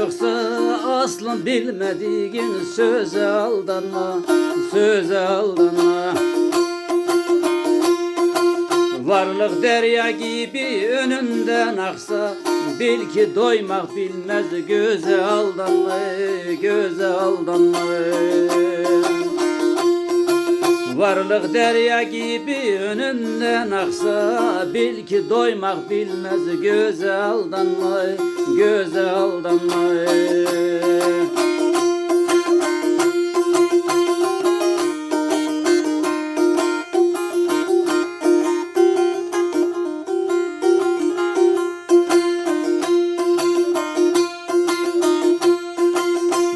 yoksa aslın bilmediğin söze aldanma, söze aldanma. Varlık derya gibi önünden aksa, bil ki doymak bilmez, göze aldanma, göze aldanma. Varlık derya gibi önünden aksa, bil ki doymak bilmez, göze aldanma, göze aldanma.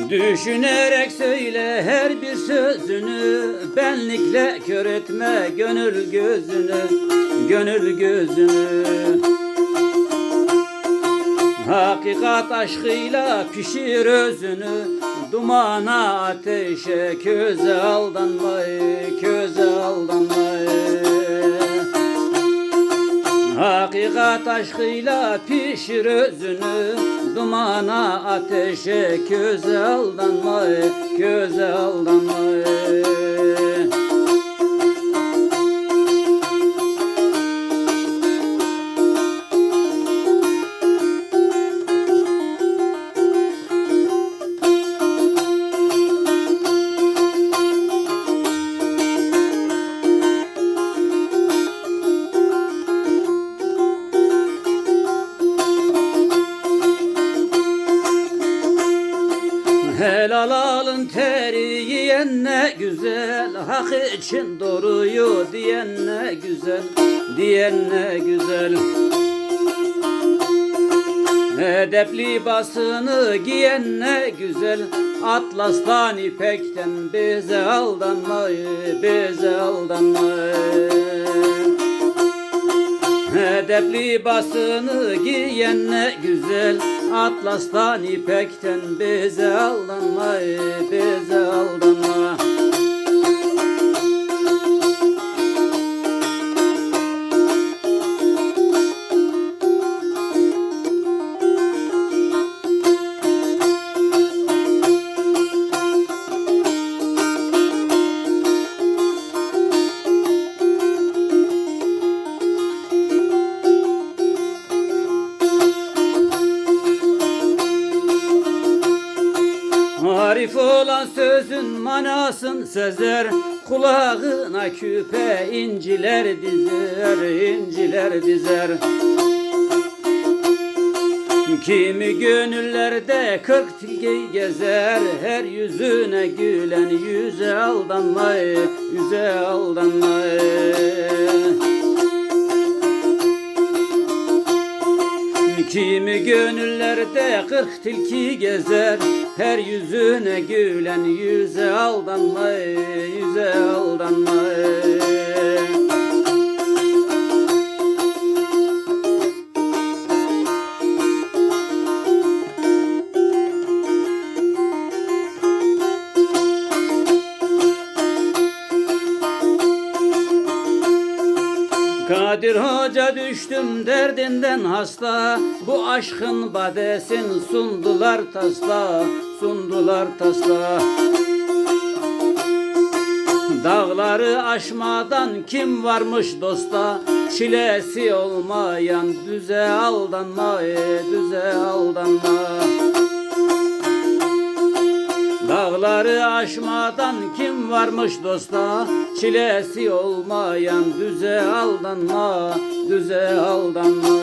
Düşünerek söyle her bir sözünü, benlikle kör etme gönül gözünü, gönül gözünü. Hakikat aşkıyla pişir özünü, dumana ateşe köze aldanma, köze aldanma. Hakikat aşkıyla pişir özünü, dumana ateşe köze aldanma, köze aldanma. Helal alın teri yiyen ne güzel, hak için doğruyu diyen ne güzel, diyen ne güzel. Edepli basını giyen ne güzel, atlastan ipekten bize aldanma, bize aldanma. Edepli basını giyen ne güzel, atlastan ipekten bize aldanma, bize aldanma. Arif olan sözün manasın sezer, kulağına küpe inciler dizer, inciler dizer. Kimi gönüllerde 40 tilki gezer, her yüzüne gülen yüze aldanma, yüze aldanma. Kimi gönüllerde 40 tilki gezer, her yüzüne gülen yüze aldanma, yüze aldanma. Kadir Hoca düştüm derdinden hasta, bu aşkın badesin sundular tasla, sundular tasla. Dağları aşmadan kim varmış dosta, çilesi olmayan düze aldanma, düze aldanma. Dağları aşmadan kim varmış dosta, çilesi olmayan düze aldanma, düze aldanma.